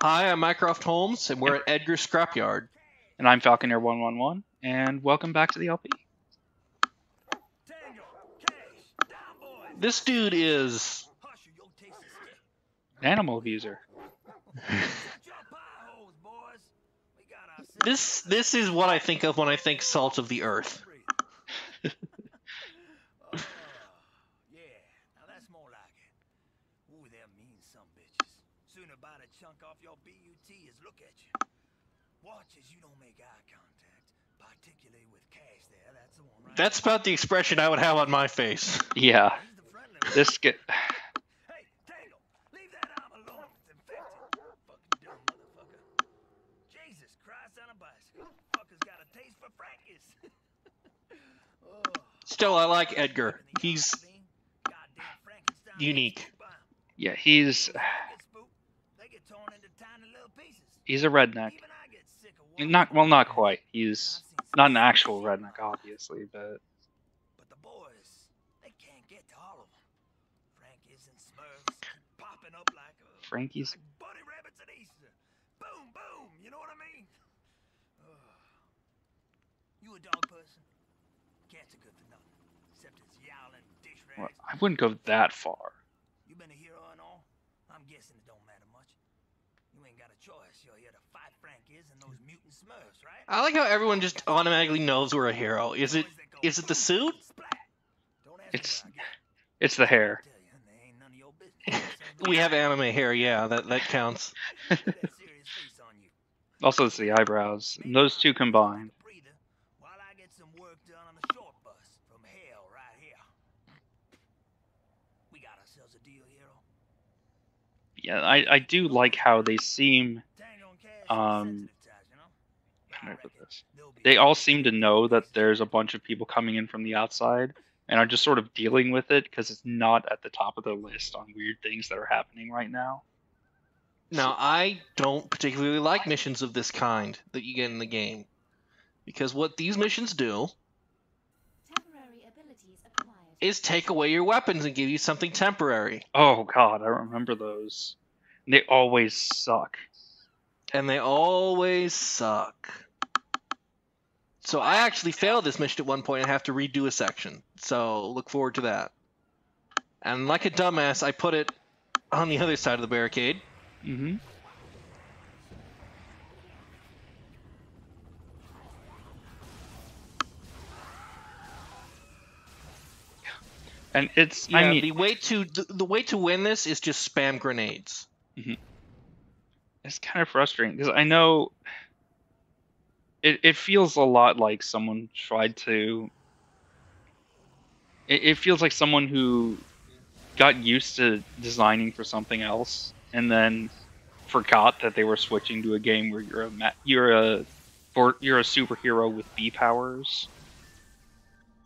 Hi, I'm Mycroft Holmes, and we're at Edgar's Scrapyard. And I'm Falconer 111, and welcome back to the LP. This dude is... Animal abuser. This is what I think of when I think salt of the earth. That's about the expression I would have on my face. Yeah. This get. Still, I like Edgar. He's unique. Yeah, he's a redneck. Not quite. He's not an actual redneck, obviously, but the boys, they can't get to all of them. Frankie's and Smurfs popping up like Frankie's. bunny rabbits at Easter. Boom, boom. You know what I mean? You a dog person? Cats are good for nothing, except it's yowling dish rags. Well, I wouldn't go that far. You been a hero and all? I'm guessing it don't matter much. You ain't got a choice. You're here to fight Frankies and those mutant Smurfs, right? I like how everyone just automatically knows we're a hero. Is it the suit? It's the hair. We have anime hair, yeah, that counts. Also, it's the eyebrows. And those two combined. Yeah, I do like how they seem. How can I put this? They all seem to know that there's a bunch of people coming in from the outside, and are just sort of dealing with it because it's not at the top of their list on weird things that are happening right now. Now, I don't particularly like missions of this kind that you get in the game, because what these missions do is take away your weapons and give you something temporary. Oh god, I remember those. They always suck. And they always suck. So I actually failed this mission at one point and have to redo a section. So look forward to that. And like a dumbass, I put it on the other side of the barricade. Mm-hmm. And it's yeah, I mean, the way to win this is just spam grenades. Mm-hmm. It's kind of frustrating because I know it feels a lot like someone tried to. It feels like someone who got used to designing for something else and then forgot that they were switching to a game where you're a superhero with B powers.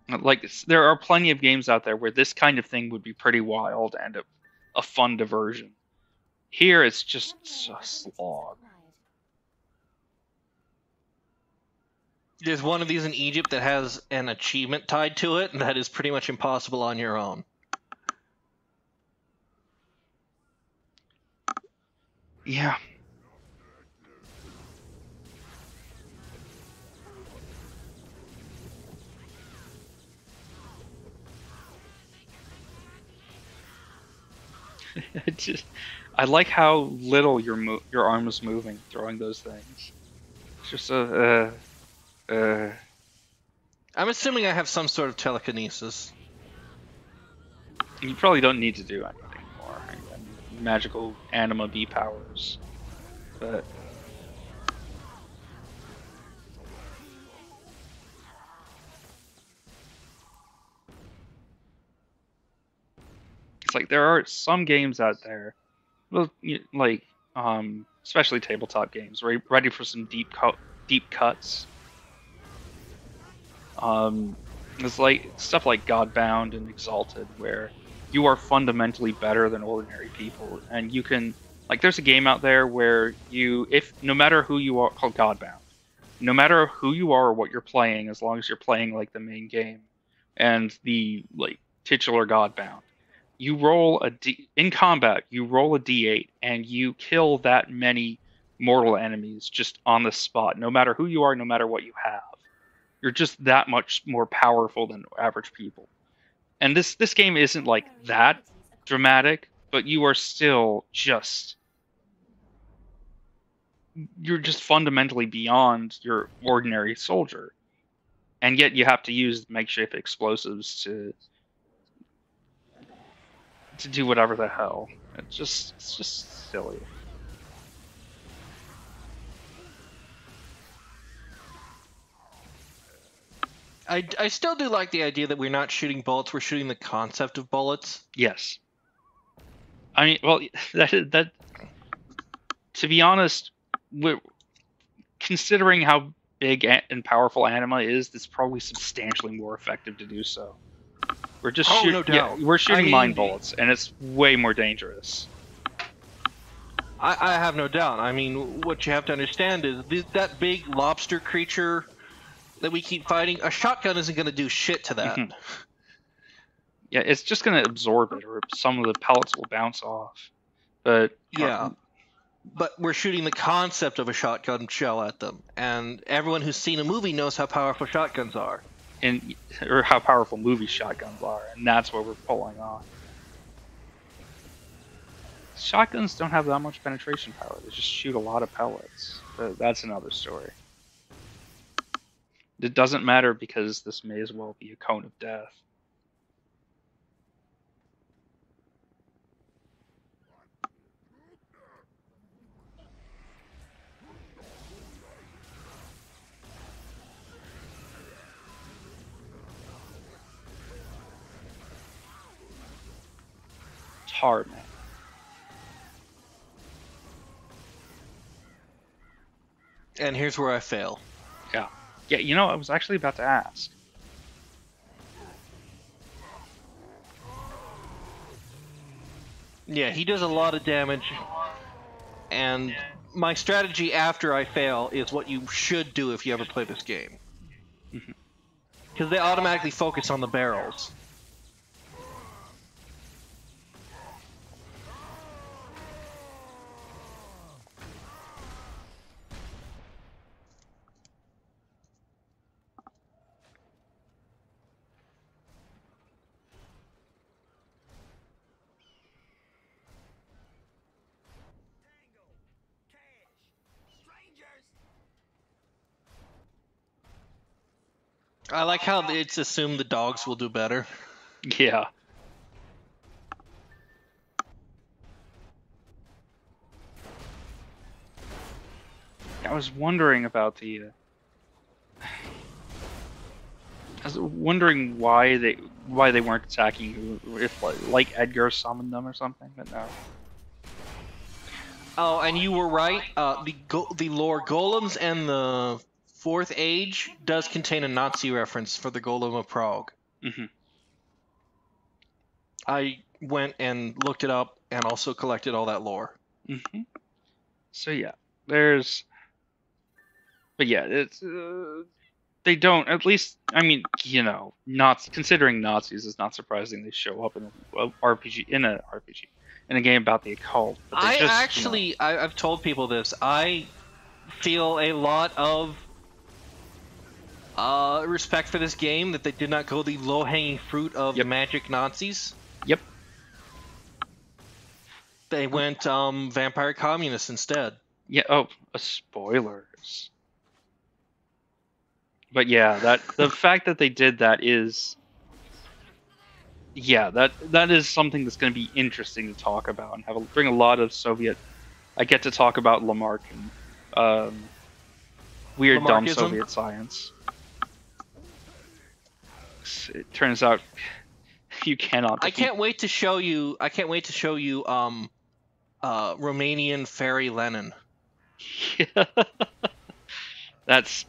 Like, there are plenty of games out there where this kind of thing would be pretty wild and a fun diversion. Here, it's just a slog. There's one of these in Egypt that has an achievement tied to it, and that is pretty much impossible on your own. Yeah. I like how little your arm is moving throwing those things. It's just I'm assuming I have some sort of telekinesis. You probably don't need to do anything more. Magical anima B powers, but it's like there are some games out there, well, like especially tabletop games, ready for some deep cuts. It's like stuff like Godbound and Exalted, where you are fundamentally better than ordinary people, and you can, like, there's a game out there where no matter who you are, called Godbound, no matter who you are or what you're playing, as long as you're playing like the main game and the like titular Godbound, you roll in combat, you roll a d8 and you kill that many mortal enemies just on the spot, no matter who you are, no matter what you have. You're just that much more powerful than average people. And this game isn't like that dramatic, but you are still just you're just fundamentally beyond your ordinary soldier. And yet you have to use makeshift explosives to do whatever the hell. It's just silly. I still do like the idea that we're not shooting bullets, we're shooting the concept of bullets. Yes. I mean, well, that to be honest, considering how big and powerful Anima is, it's probably substantially more effective to do so. We're just no doubt. we're shooting I mean, mine bullets, and it's way more dangerous. I have no doubt. I mean, what you have to understand is that big lobster creature that we keep fighting, a shotgun isn't going to do shit to that. Mm-hmm. Yeah, it's just going to absorb it, or some of the pellets will bounce off. But yeah, but we're shooting the concept of a shotgun shell at them, and everyone who's seen a movie knows how powerful shotguns are, or how powerful movie shotguns are, and that's what we're pulling on. Shotguns don't have that much penetration power; they just shoot a lot of pellets. But that's another story. It doesn't matter because this may as well be a cone of death. It's hard, man. And here's where I fail. Yeah. Yeah, you know, I was actually about to ask. Yeah, he does a lot of damage, and my strategy after I fail is what you should do if you ever play this game. Because they automatically focus on the barrels. I like how it's assumed the dogs will do better. Yeah. I was wondering about the. I was wondering why they weren't attacking. If like Edgar summoned them or something, but no. Oh, and you were right. The lore golems and the Fourth Age does contain a Nazi reference for the Golem of Prague. Mm-hmm. I went and looked it up and also collected all that lore. Mm-hmm. So yeah, there's. But yeah, it's they don't. At least, I mean, you know, not considering Nazis is not surprising. They show up in an RPG in a game about the occult. But they I've told people this. I feel a lot of respect for this game that they did not go the low-hanging fruit of magic Nazis. Yep. They went vampire communists instead. Yeah. Oh, spoilers. But yeah, the fact that they did that is, yeah, that is something that's going to be interesting to talk about and bring a lot of Soviet. I get to talk about Lamarck and weird dumb Soviet science. It turns out you cannot. I can't wait to show you. Romanian fairy Lenin. Yeah. That's.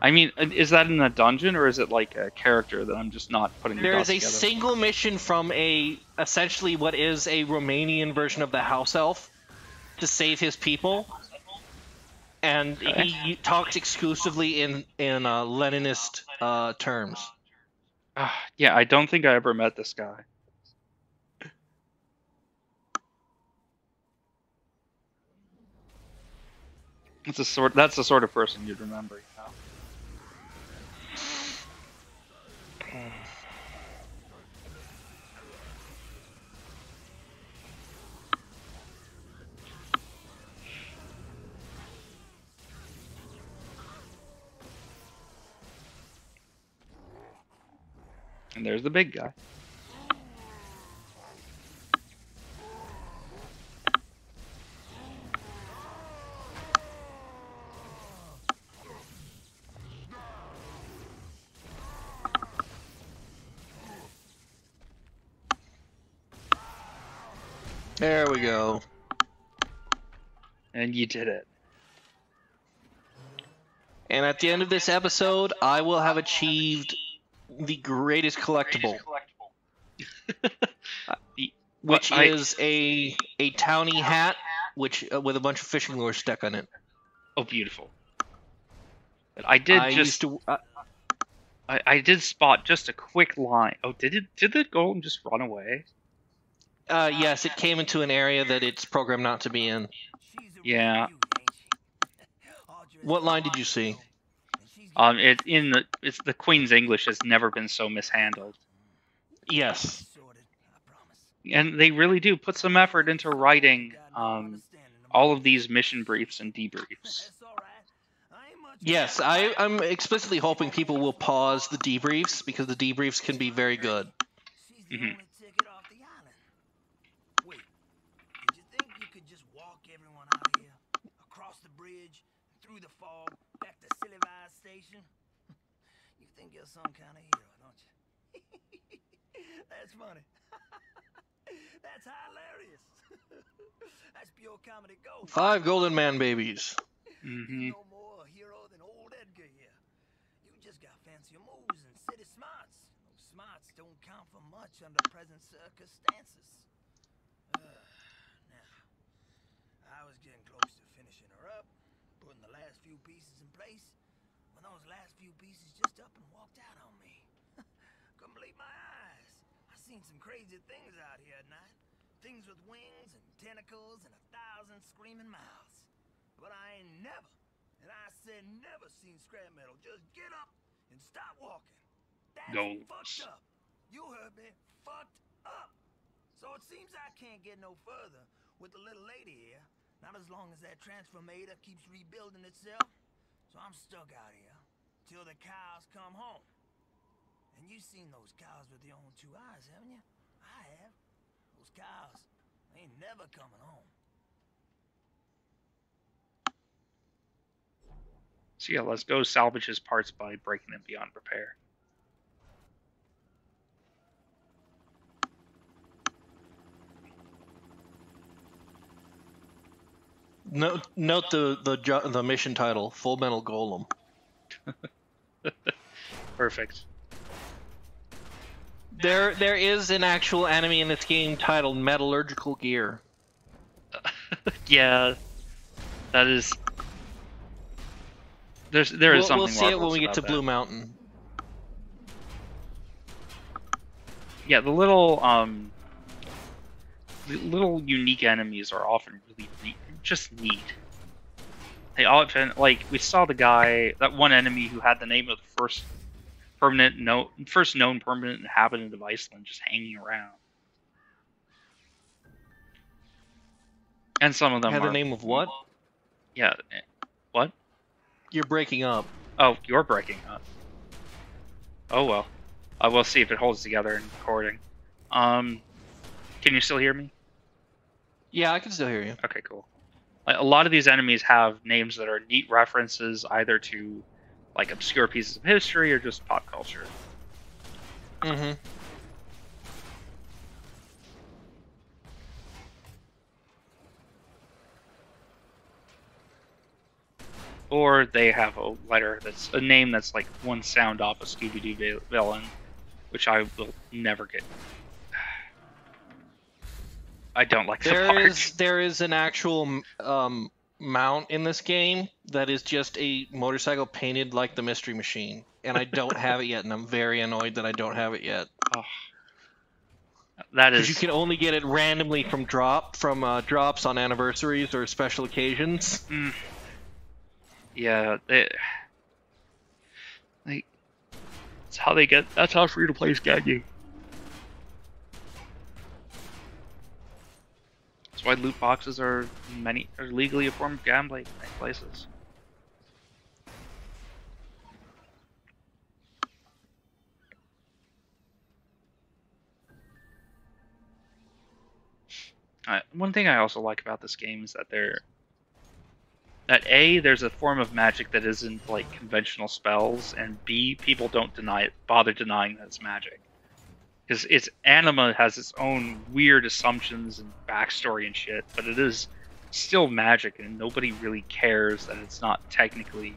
I mean, is that in a dungeon or is it like a character that I'm just not putting together? There is a single mission from essentially what is a Romanian version of the house elf to save his people, and he talks exclusively in Leninist terms. Yeah, I don't think I ever met this guy. That's the sort of person you'd remember, you know. And there's the big guy. There we go. And you did it. And at the end of this episode, I will have achieved the greatest collectible, which is a townie hat, which with a bunch of fishing lures stuck on it. Oh, beautiful. But I did spot just a quick line. Oh, did the golem just run away? Yes, it came into an area that it's programmed not to be in. Yeah. What line did you see? It's the Queen's English has never been so mishandled. Yes. And they really do put some effort into writing all of these mission briefs and debriefs. Yes, I'm explicitly hoping people will pause the debriefs, because the debriefs can be very good. Mm-hmm. Wait, did you think you could just walk everyone out of here? Across the bridge, through the fog, back to Sillivice Station? You think you're some kind of hero, don't you? That's funny. That's hilarious. That's pure comedy gold. 5 golden man babies. Mm-hmm. No more a hero than old Edgar here. You just got fancier moves and city smarts. Those smarts don't count for much under present circumstances. Now, I was getting close to finishing her up, putting the last few pieces in place, when those last few pieces just up and walked out on me. Couldn't believe my eyes. I seen some crazy things out here at night. Things with wings and tentacles and 1,000 screaming mouths. But I ain't never, and I said never, seen scrap metal just get up and stop walking. That's fucked up. You heard me. Fucked up. So it seems I can't get no further with the little lady here. Not as long as that transformator keeps rebuilding itself. So I'm stuck out here till the cows come home. And you've seen those cows with your own 2 eyes, haven't you? I have. Those cows ain't never coming home. So yeah, let's go salvage his parts by breaking them beyond repair. Note the mission title: Full Metal Golem. Perfect. There is an actual enemy in this game titled Metallurgical Gear. Yeah, that is. There is something. We'll see it when we get to that. Blue Mountain. Yeah, the little unique enemies are often really just neat. They often, like, we saw the guy, that one enemy who had the name of the first known permanent inhabitant of Iceland just hanging around. And some of them Had the name of what? Yeah. What? You're breaking up. Oh, you're breaking up. Oh well. I will see if it holds together in recording. Can you still hear me? Yeah, I can still hear you. Okay, cool. Like, a lot of these enemies have names that are neat references either to like obscure pieces of history or just pop culture. Mm-hmm. Or they have a letter that's a name that's like one sound off a Scooby-Doo villain, which I will never get. I don't like the part. There is an actual mount in this game that is just a motorcycle painted like the Mystery Machine, and I don't have it yet, and I'm very annoyed that I don't have it yet. Oh. That is. Because you can only get it randomly from drops on anniversaries or special occasions. Yeah, like that's how they get. That's how free to play get you. That's why loot boxes are legally a form of gambling in many places. One thing I also like about this game is that there's a form of magic that isn't like conventional spells, and B, people don't bother denying that it's magic. Because anima has its own weird assumptions and backstory and shit, but it is still magic, and nobody really cares that it's not technically,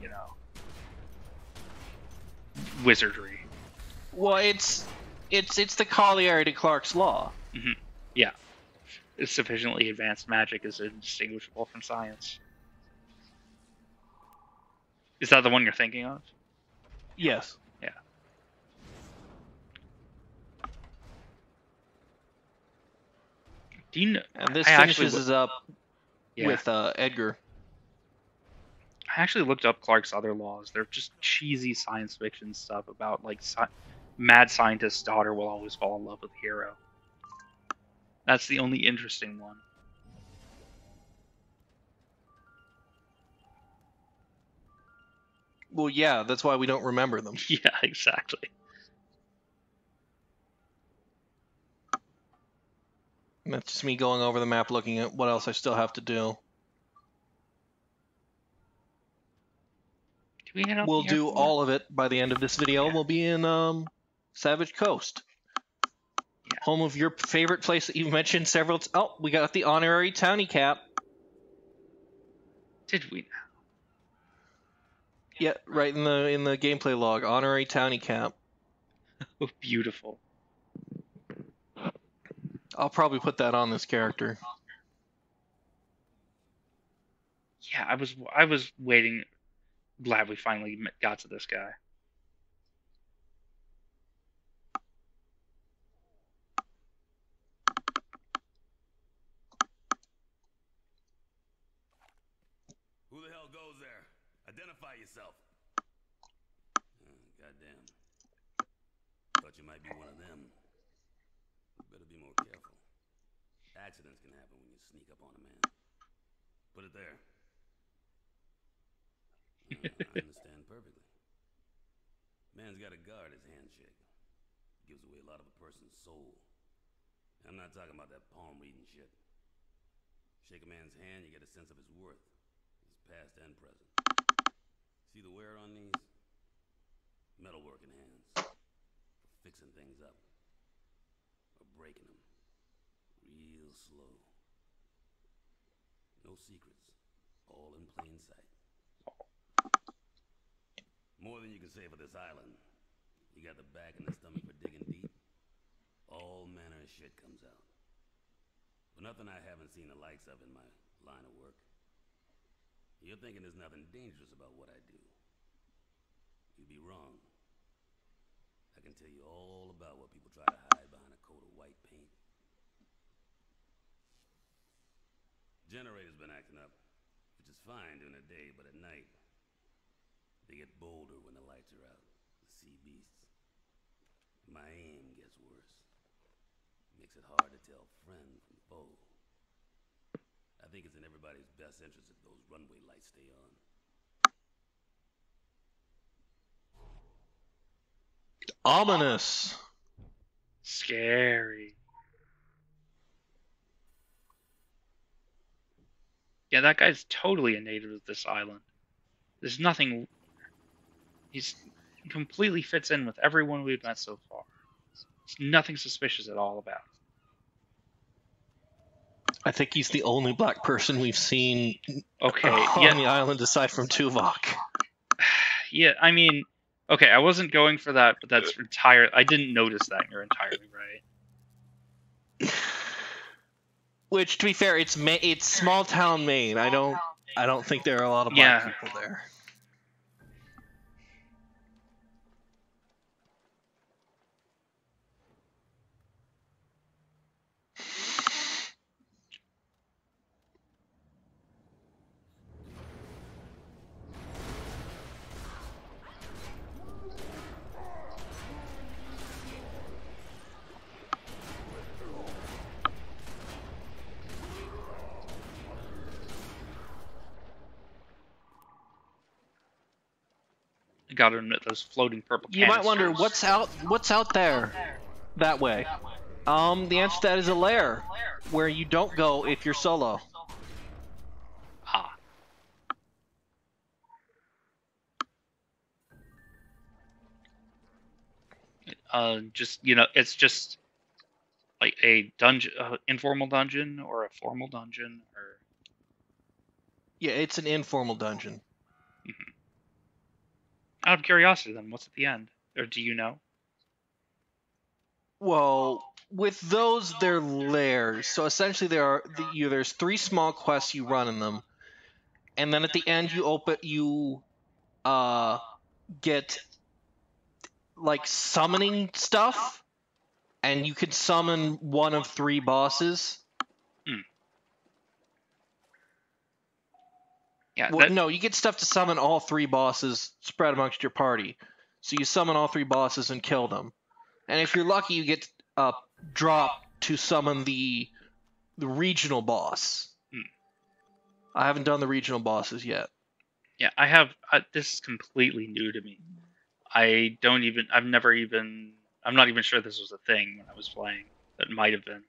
wizardry. Well, it's the Colliery to Clark's Law. Mm-hmm. Yeah, it's sufficiently advanced magic is indistinguishable from science. Is that the one you're thinking of? Yes. Yeah. Do you know? And this finishes up with Edgar. I actually looked up Clark's other laws. They're just cheesy science fiction stuff about like mad scientist's daughter will always fall in love with the hero. That's the only interesting one. Well, yeah, that's why we don't remember them. Yeah, exactly. And that's just me going over the map, looking at what else I still have to do. We'll do all of it by the end of this video. Yeah. We'll be in Savage Coast. Yeah. Home of your favorite place that you've mentioned several times. Oh, we got the honorary townie cap. Did we? Yeah, right in the gameplay log. Honorary townie cap. Oh, beautiful. I'll probably put that on this character. Yeah, I was waiting. Glad we finally got to this guy. Who the hell goes there? Identify yourself. Goddamn. Thought you might be one of them. Better be more careful. Accidents can happen when you sneak up on a man. Put it there. I understand perfectly. Man's got to guard his handshake. Gives away a lot of a person's soul. I'm not talking about that palm reading shit. Shake a man's hand, you get a sense of his worth. His past and present. See the wear on these? Metalworking hands. For fixing things up. Or breaking them. Real slow. No secrets. All in plain sight. More than you can say for this island. You got the back and the stomach for digging deep. All manner of shit comes out. But nothing I haven't seen the likes of in my line of work. You're thinking there's nothing dangerous about what I do. You'd be wrong. I can tell you all about what people try to hide behind a coat of white paint. Generator's been acting up, which is fine during the day, but at night, they get bolder when the lights are out. The sea beasts. My aim gets worse. Makes it hard to tell friend from foe. I think it's in everybody's best interest if those runway lights stay on. Ominous. Scary. Yeah, that guy's totally a native of this island. There's nothing... He's completely fits in with everyone we've met so far. There's nothing suspicious at all about him. I think he's the only black person we've seen on the island aside from Tuvok. Yeah, I mean, okay, I wasn't going for that, but that's I didn't notice that, and you're entirely right. Which, to be fair, it's small town Maine. I don't think there are a lot of black people there. gotta admit, those floating purple You might wonder canisters. what's out there that way. The answer to that is a lair where you don't go if you're solo. Ah. Just, it's just like a dungeon, informal dungeon or a formal dungeon, or Yeah, it's an informal dungeon. out of curiosity, then what's at the end, or do you know? Well, with those, they're lairs. So essentially, there's 3 small quests you run in them, and then at the end you get like summoning stuff, and you can summon one of 3 bosses. Yeah, Well, no, you get stuff to summon all 3 bosses spread amongst your party. So you summon all 3 bosses and kill them. And if you're lucky, you get a drop to summon the regional boss. I haven't done the regional bosses yet. Yeah, I have. This is completely new to me. I'm not even sure this was a thing when I was playing. It might have been.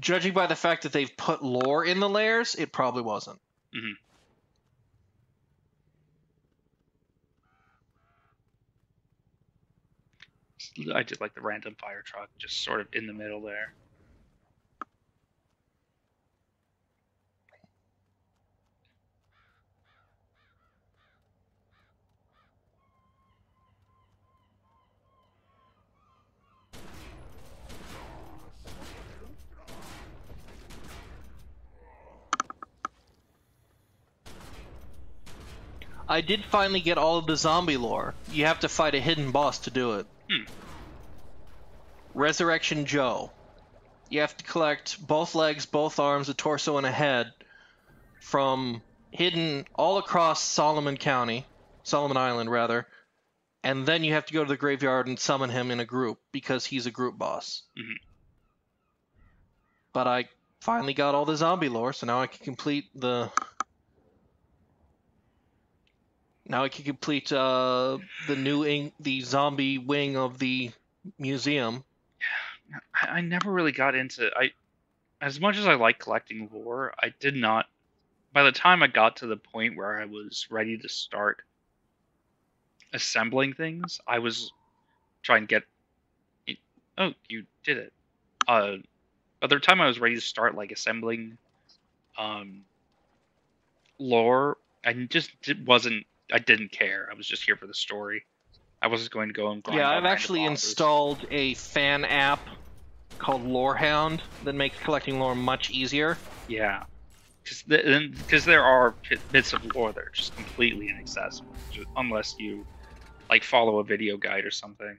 Judging by the fact that they've put lore in the lairs, it probably wasn't. Mm-hmm. I did like the random fire truck, just sort of in the middle there. I did finally get all of the zombie lore. You have to fight a hidden boss to do it. Resurrection Joe. You have to collect both legs, both arms, a torso, and a head from hidden all across Solomon Island, rather. And then you have to go to the graveyard and summon him in a group, because he's a group boss. Mm-hmm. But I finally got all the zombie lore, so now I can complete the... Now I can complete the zombie wing of the museum. I never really got into... As much as I like collecting lore, I did not... By the time I got to the point where I was ready to start assembling things, I was trying to get... Oh, you did it. By the time I was ready to start assembling lore, I didn't care. I was just here for the story. I wasn't going to go and grind. Yeah, on I've actually random bosses. installed a fan app called Lorehound that makes collecting lore much easier. Yeah, because there are bits of lore that are just completely inaccessible, unless you follow a video guide or something.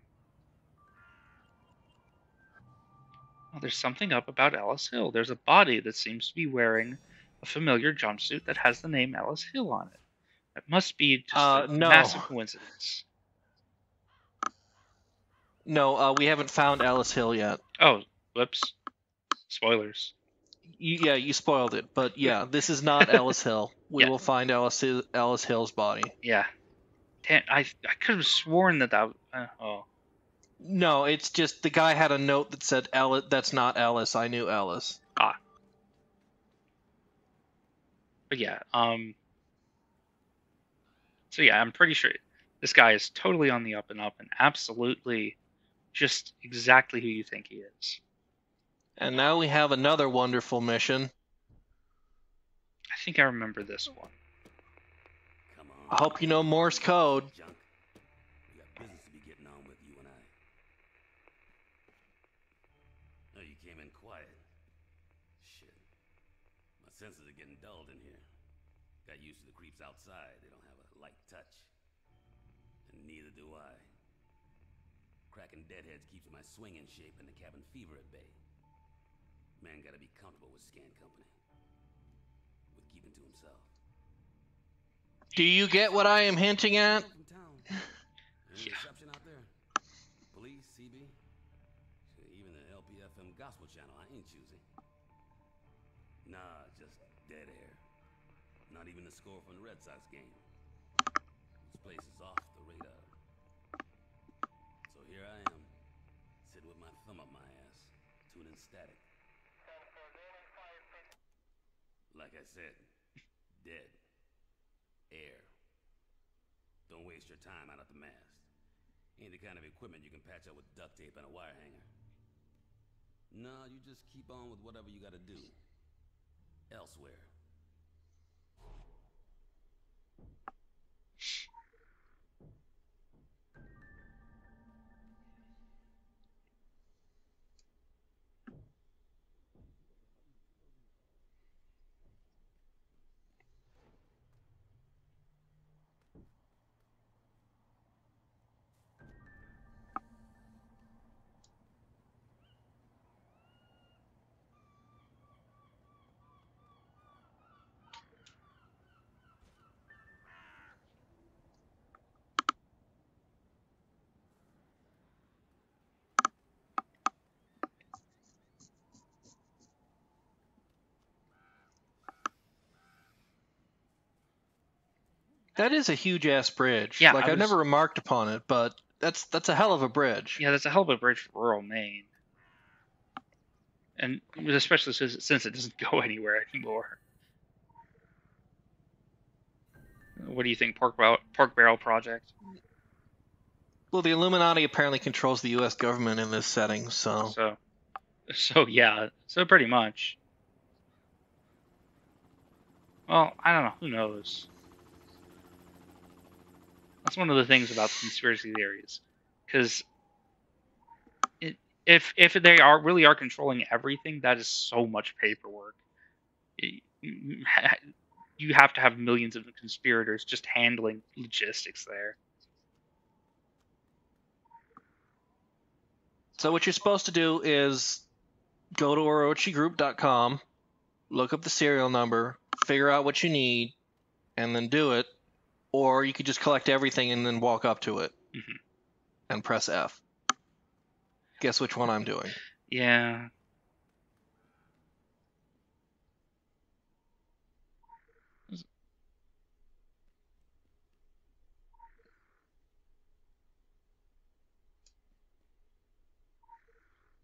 Oh, there's something up about Ellis Hill. There's a body that seems to be wearing a familiar jumpsuit that has the name Ellis Hill on it. It must be just a no. massive coincidence. No, we haven't found Ellis Hill yet. Oh, whoops. Spoilers. You spoiled it. But yeah, this is not Ellis Hill. We will find Ellis Hill's body. Yeah. I could have sworn that oh. No, it's just the guy had a note that said, Ellis, that's not Ellis. I knew Ellis. Ah. But yeah, so yeah, I'm pretty sure this guy is totally on the up and up and absolutely just exactly who you think he is. And now we have another wonderful mission. I think I remember this one. Come on. I hope you know Morse code. Junk. We got business to be getting on with, you and I. Oh, you came in quiet. Shit. My senses are getting dulled in here. Got used to the creeps outside. They don't have a light touch. And neither do I. Cracking deadheads keeps my swing in shape and the cabin fever at bay. Man gotta be comfortable with scan company. With keeping to himself. Do you get what I am hinting at? Any reception out there? Police, CB? Even the LPFM gospel channel, I ain't choosing. Nah, just dead air. Not even the score from the Red Sox game. This place is off the radar. So here I am, sitting with my thumb up my ass, tuning static. Like I said, dead. Air. Don't waste your time out at the mast. Ain't the kind of equipment you can patch up with duct tape and a wire hanger. No, you just keep on with whatever you gotta do. Elsewhere. That is a huge ass bridge. Yeah, like I've never remarked upon it, but that's a hell of a bridge. Yeah, that's a hell of a bridge for rural Maine. And especially since it doesn't go anywhere anymore. What do you think, Pork Barrel Project? Well, the Illuminati apparently controls the U.S. government in this setting, so... So yeah, so pretty much. Well, I don't know. Who knows? That's one of the things about conspiracy theories, because if they really are controlling everything, that is so much paperwork. You have to have millions of conspirators just handling logistics there. So what you're supposed to do is go to orochigroup.com, look up the serial number, figure out what you need, and then do it. Or you could just collect everything and then walk up to it and press F. Guess which one I'm doing? Yeah.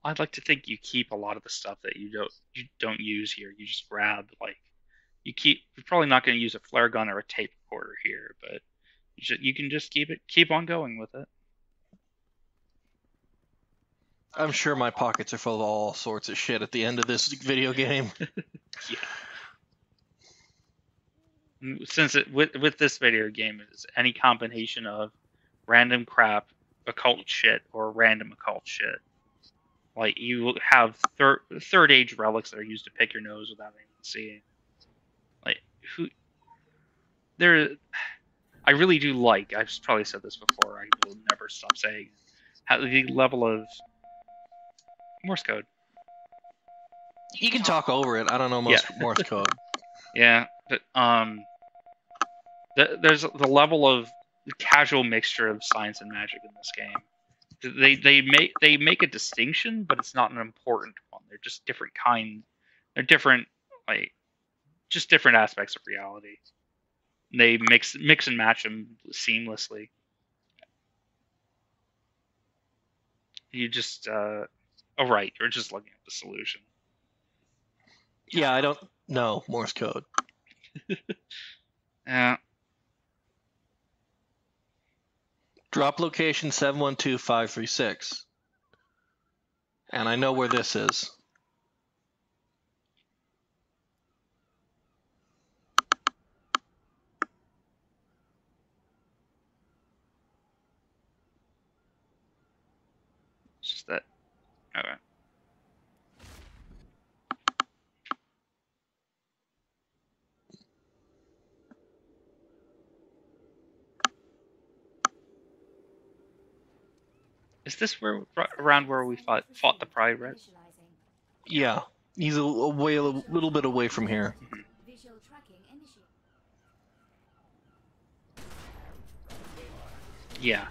I'd like to think you keep a lot of the stuff that you don't use here. You just grab, like, you're probably not going to use a flare gun or a tape recorder here, but you can just keep on going with it. I'm sure my pockets are full of all sorts of shit at the end of this video game. Yeah. Since with this video game, it's any combination of random crap, occult shit, or random occult shit. Like, you have third age relics that are used to pick your nose without anyone seeing. Like, I really do like, I've probably said this before, I will never stop saying, the level of Morse code. You can talk over it. I don't know Morse code. Yeah, but there's the level of casual mixture of science and magic in this game. They make a distinction, but it's not an important one. They're just different kind. They're different, like, just different aspects of reality. They mix and match them seamlessly. You just oh right, you're just looking at the solution. Yeah, I don't know Morse code. Yeah. Drop location 712536. And I know where this is. It's just that. Okay. Is this around where we fought the Pride, right? Yeah, he's a little bit away from here. Yeah,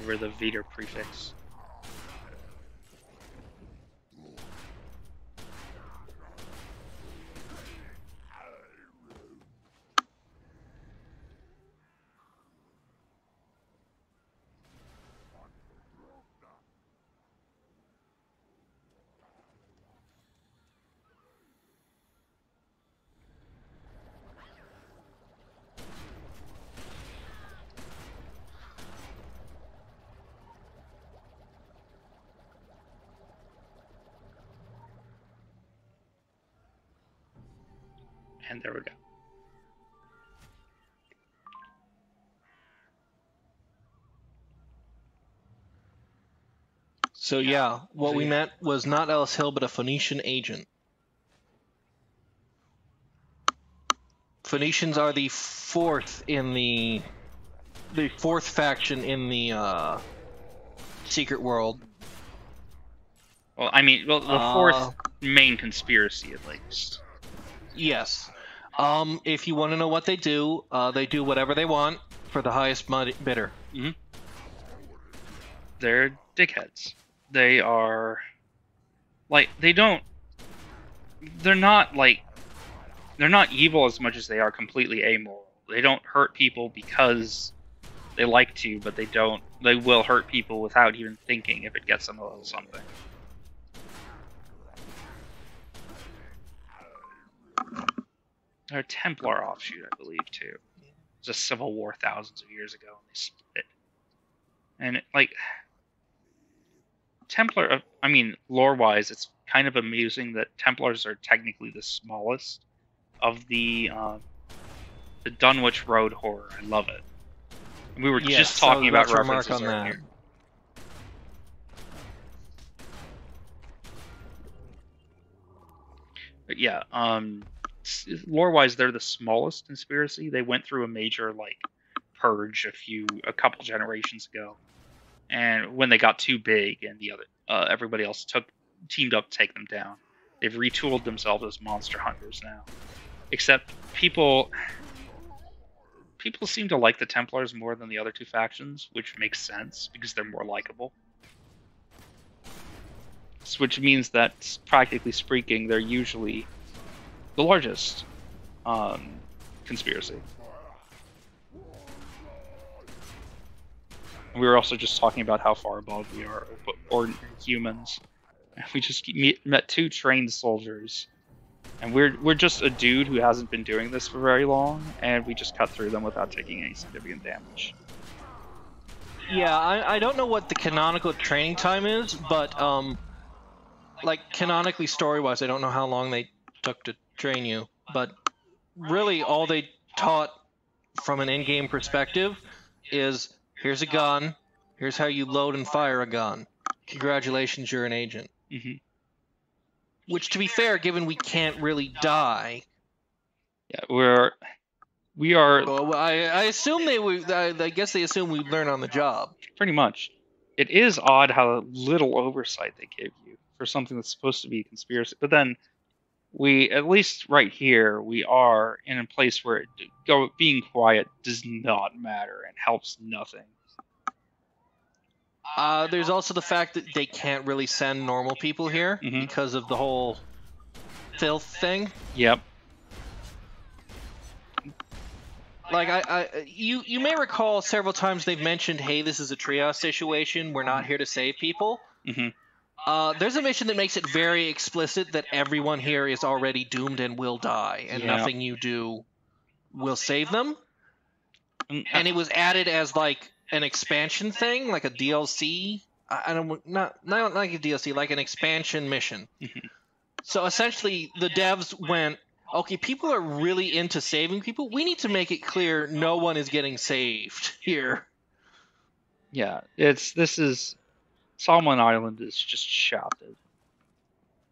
over the Vita prefix. And there we go. So yeah, what we met was not Ellis Hill, but a Phoenician agent. Phoenicians are the fourth faction in the secret world. Well, I mean, the fourth main conspiracy, at least. Yes. If you want to know what they do whatever they want for the highest bidder. Mm-hmm. They're dickheads. They are like they're not evil as much as they are completely amoral. They don't hurt people because they like to, but they will hurt people without even thinking if it gets them a little something. They're a Templar offshoot, I believe, too. It was a civil war thousands of years ago, and they split. And Templar, I mean, lore-wise, it's kind of amusing that Templars are technically the smallest of the Dunwich Road horror. I love it. And we were just talking about references earlier. But yeah, lore-wise, they're the smallest conspiracy. They went through a major purge a couple generations ago, and when they got too big, and everybody else teamed up to take them down, they've retooled themselves as monster hunters now. Except people seem to like the Templars more than the other two factions, which makes sense because they're more likable. Which means that, practically speaking, they're usually the largest conspiracy. We were also just talking about how far above we are ordinary humans. We just met two trained soldiers, and we're just a dude who hasn't been doing this for very long, and we just cut through them without taking any significant damage. Yeah, I don't know what the canonical training time is, but canonically, story-wise, I don't know how long they took to train you, but really all they taught from an in-game perspective is, here's a gun, here's how you load and fire a gun. Congratulations, you're an agent. Mm-hmm. Which, to be fair, given we can't really die... Yeah, we are... Well, I assume I guess they assume we learn on the job. Pretty much. It is odd how little oversight they give you for something that's supposed to be a conspiracy. But then, at least right here, we are in a place where being quiet does not matter and helps nothing. There's also the fact that they can't really send normal people here because of the whole filth thing. Yep. You may recall several times they've mentioned, hey, this is a triage situation, we're not here to save people. Mm-hmm. There's a mission that makes it very explicit that everyone here is already doomed and will die, and nothing you do will save them. And it was added as an expansion thing, like a DLC. Not like a DLC, like an expansion mission. Mm-hmm. So essentially, the devs went, okay, people are really into saving people. We need to make it clear no one is getting saved here. Yeah, Solomon Island is just shafted.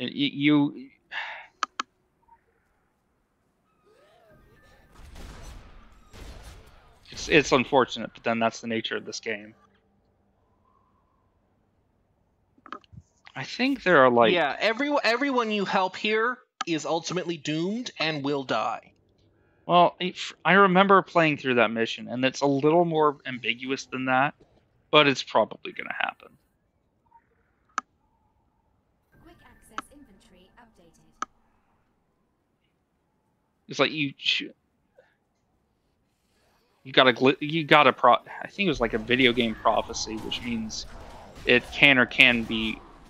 And it's unfortunate, but then that's the nature of this game. I think there are yeah, everyone you help here is ultimately doomed and will die. Well, I remember playing through that mission, and it's a little more ambiguous than that, but it's probably going to happen. Quick access inventory updated. It's like you got a I think it was like a video game prophecy, which means it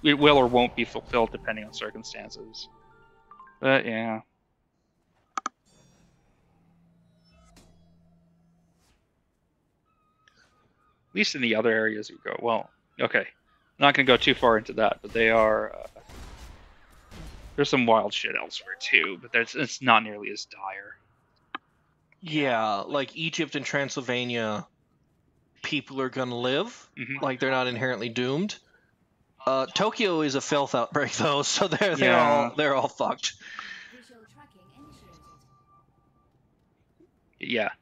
will or won't be fulfilled depending on circumstances. But yeah. At least in the other areas you go. Well, okay. I'm not going to go too far into that, but they are There's some wild shit elsewhere too, but it's not nearly as dire. Yeah, like Egypt and Transylvania, people are gonna live. Mhm. Like they're not inherently doomed. Tokyo is a filth outbreak though, so they're Yeah. they're all fucked. Visual tracking initiated. Yeah.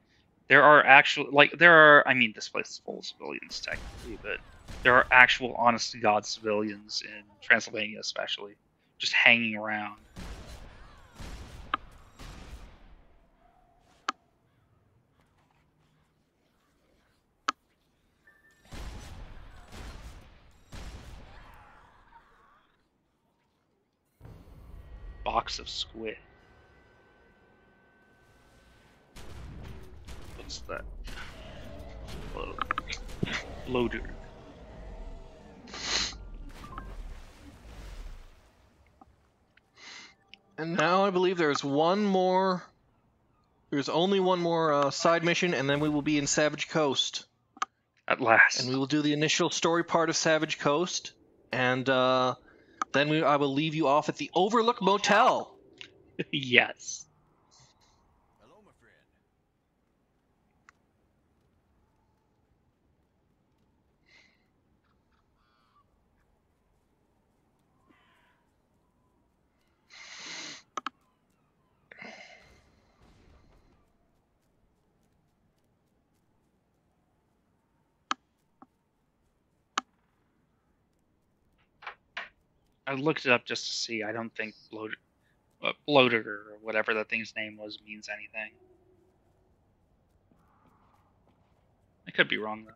There are I mean, this place is full of civilians technically, but there are actual honest to God civilians in Transylvania especially, just hanging around. Box of squid. What's that? Loader. And now I believe there's one more. There's only one more side mission, and then we will be in Savage Coast. At last. And we will do the initial story part of Savage Coast, and then I will leave you off at the Overlook Motel. Yes. Hello, my friend. I looked it up just to see. I don't think bloated or whatever that thing's name was means anything. I could be wrong though.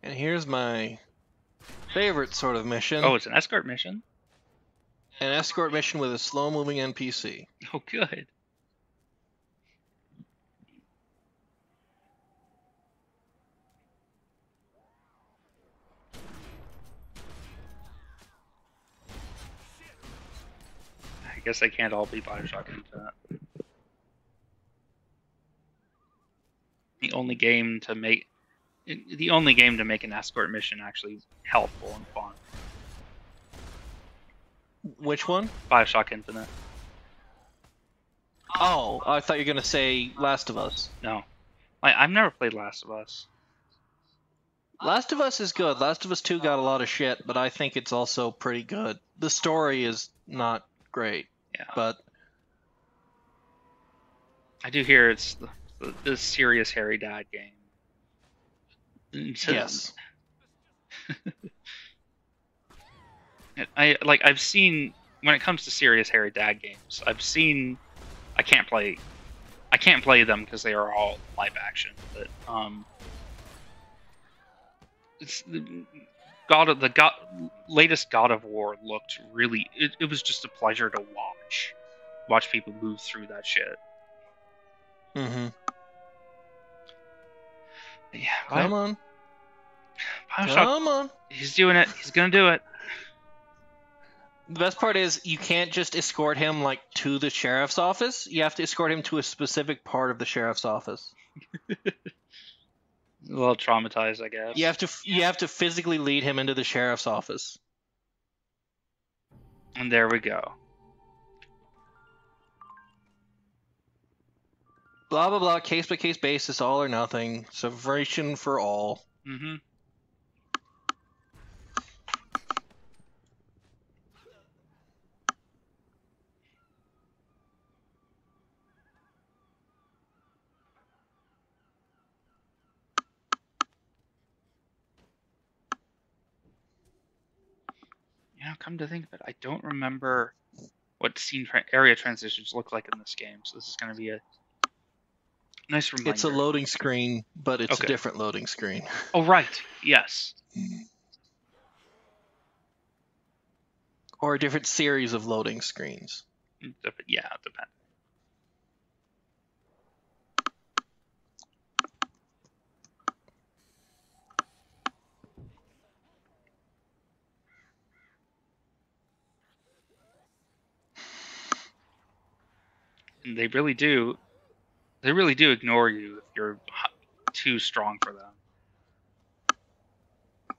And here's my favorite sort of mission. Oh, it's an escort mission? An escort mission with a slow-moving NPC. Oh, good. I guess they can't all be Bioshock Infinite. The only game to make an escort mission actually helpful and fun. Which one? Bioshock Infinite. Oh, I thought you were gonna say Last of Us. No, I've never played Last of Us. Last of Us is good. Last of Us 2 got a lot of shit, but I think it's also pretty good. The story is not great, Yeah, but I do hear it's the serious Harry Dad game. yes. I've seen when it comes to serious Harry Dad games, I can't play them because they are all live action. But it's latest God of War looked really. It was just a pleasure to watch people move through that shit. Mm-hmm. Yeah, Come on. Bioshock, Come on. he's doing it. He's gonna do it. The best part is you can't just escort him like to the sheriff's office. You have to escort him to a specific part of the sheriff's office. A little traumatized, I guess. You have to physically lead him into the sheriff's office. And there we go. Blah blah blah. Case by case basis, all or nothing. Subversion for all. Mm-hmm. You know, come to think of it, I don't remember what area transitions look like in this game, so this is going to be a nice reminder. It's a loading screen, but it's Okay. a different loading screen. Oh, right. Yes. Or a different series of loading screens. Yeah, it depends. And they really do ignore you if you're too strong for them.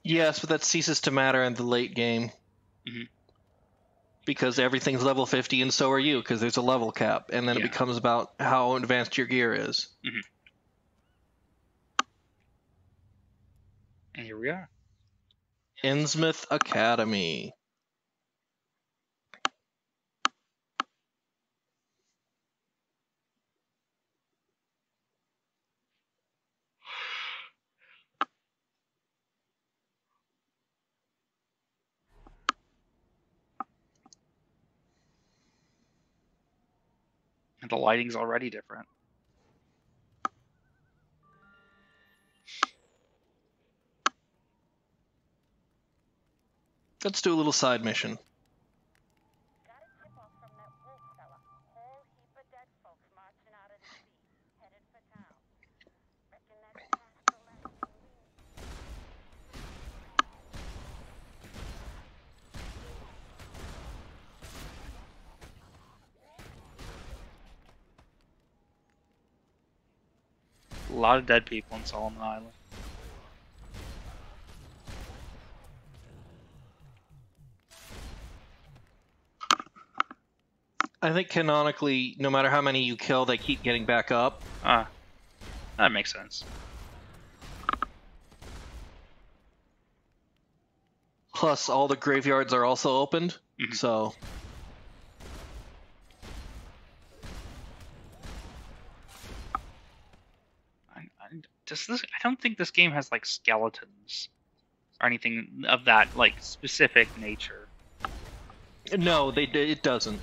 Yes, but that ceases to matter in the late game. Mhm. Because everything's level 50 and so are you, because there's a level cap. And then it Yeah. becomes about how advanced your gear is. And here we are. Kingsmouth Academy. And the lighting's already different. Let's do a little side mission. Got a tip-off from that wolf fella. Whole heap of dead folks marching out of the sea, headed for town. Reckon that's past the last few weeks. A lot of dead people in Solomon Island. I think canonically, no matter how many you kill, they keep getting back up. Ah, that makes sense. Plus, all the graveyards are also opened. Mhm. So, I don't think this game has like skeletons or anything of that like specific nature. no, it doesn't.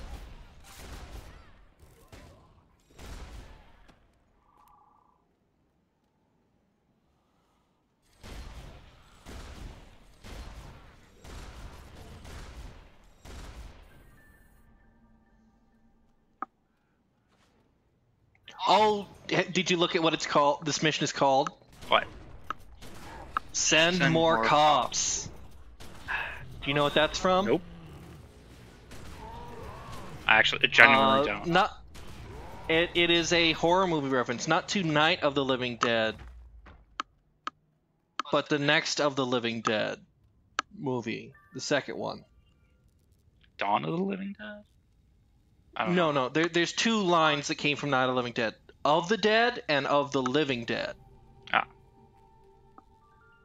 Oh, did you look at what it's called? This mission is called? What? Send more cops. Do you know what that's from? Nope. I actually genuinely don't. Not. It is a horror movie reference, not to Night of the Living Dead, but the next of the Living Dead movie, the second one. Dawn of the Living Dead? I don't know. No. There's two lines that came from Night of the Living Dead: of the dead and of the living dead. Ah.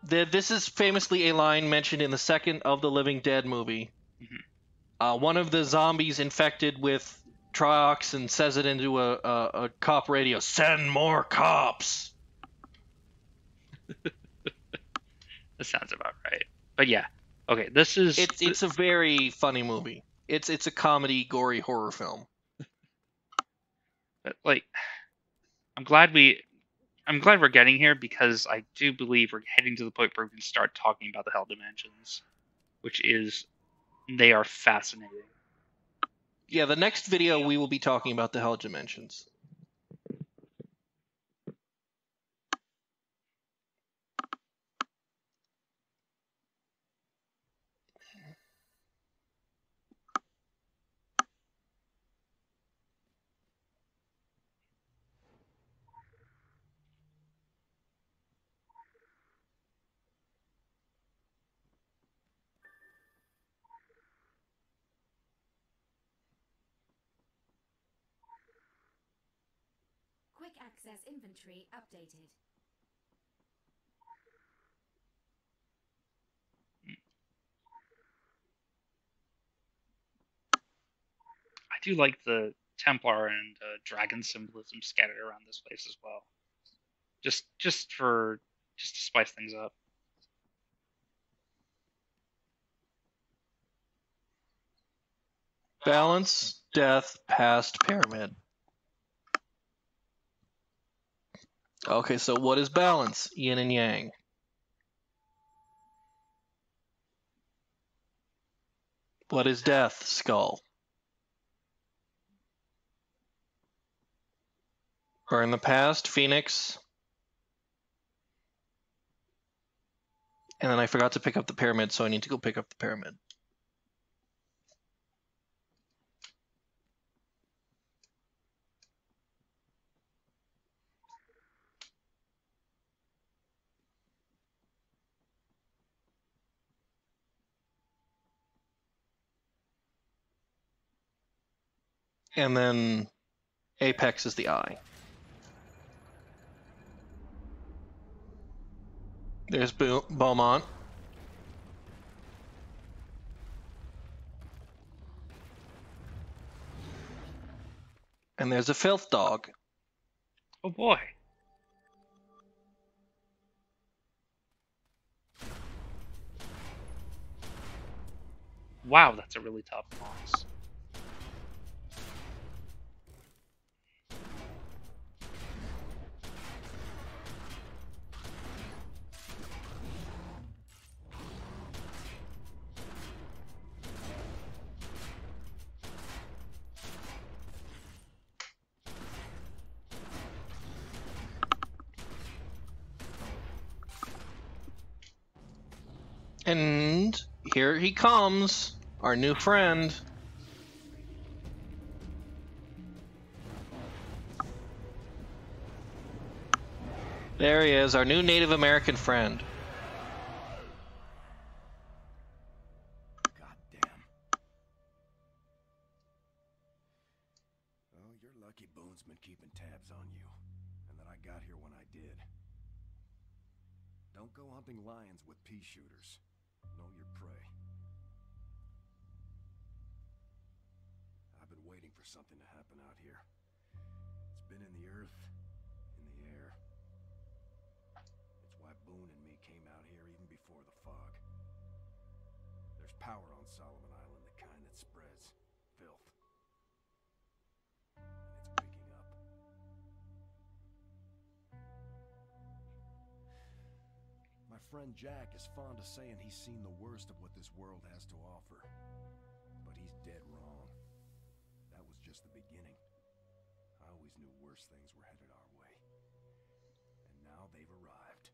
This is famously a line mentioned in the second of the Living Dead movie. Mhm. One of the zombies infected with trioxin says it into a cop radio: "Send more cops." That sounds about right. But yeah. Okay, this is It's a very funny movie. It's a comedy, gory horror film. like I'm glad we're getting here because I do believe we're heading to the point where we can start talking about the Hell Dimensions, which is they are fascinating. Yeah, the next video we will be talking about the Hell Dimensions. Quick access inventory updated. I do like the Templar and dragon symbolism scattered around this place as well. Just to spice things up. Balance, death, past, pyramid. Okay, so what is balance? Yin and yang. What is death? Skull. Burn the past, phoenix. And then I forgot to pick up the pyramid, so I need to go pick up the pyramid. And then apex is the eye. There's Beaumont. And there's a filth dog. Oh boy. Wow, that's a really tough boss. And here he comes, our new friend. There he is, our new Native American friend. Goddamn. Well, you're lucky Boone's been keeping tabs on you, and that I got here when I did. Don't go hunting lions with pea shooters. Know your prey. I've been waiting for something to happen out here. It's been in the earth, in the air. It's why Boone and me came out here even before the fog. There's power on Solomon Island, the kind that spreads filth. And it's waking up. My friend Jack is fond of saying he's seen the worst of what this world has to offer. But he's dead wrong. That was just the beginning. I always knew worse things were headed our way. And now they've arrived.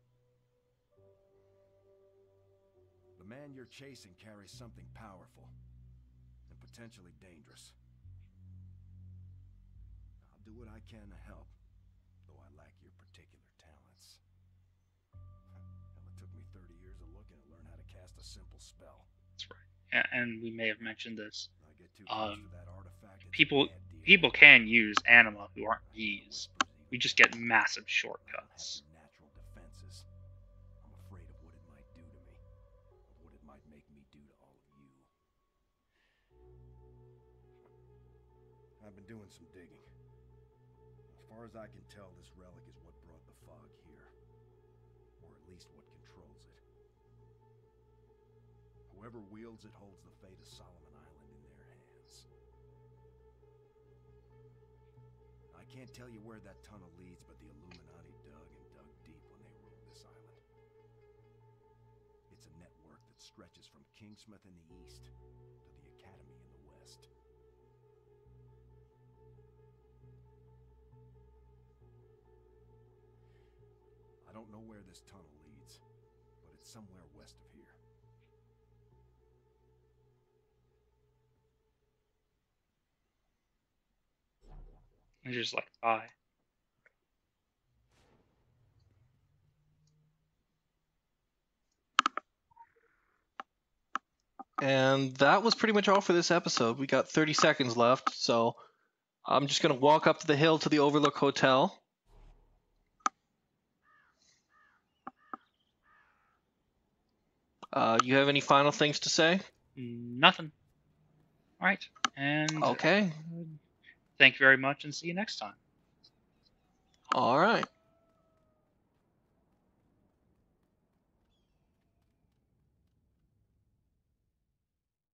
The man you're chasing carries something powerful and potentially dangerous. I'll do what I can to help, though I lack your particular talents. Hell, it took me 30 years of looking to learn how to cast a simple spell. That's right. And we may have mentioned this. I get too close to that artifact, it's a People bad deal. people can use anima who aren't bees. We just get massive I shortcuts. have natural defenses. I'm afraid of what it might do to me, of what it might make me do to all of you. I've been doing some digging. As far as I can tell, this relic is what brought the fog here, or at least what controls it. Whoever wields it holds the fate of Solomon Island in their hands. I can't tell you where that tunnel leads, but the Illuminati dug and dug deep when they ruled this island. It's a network that stretches from Kingsmouth in the east to the Academy in the west. I don't know where this tunnel leads, but it's somewhere west of here. And just like die. And that was pretty much all for this episode. We got 30 seconds left, so I'm just going to walk up the hill to the Overlook Hotel. You have any final things to say? Nothing. All right. And Okay. thank you very much, and see you next time. All right.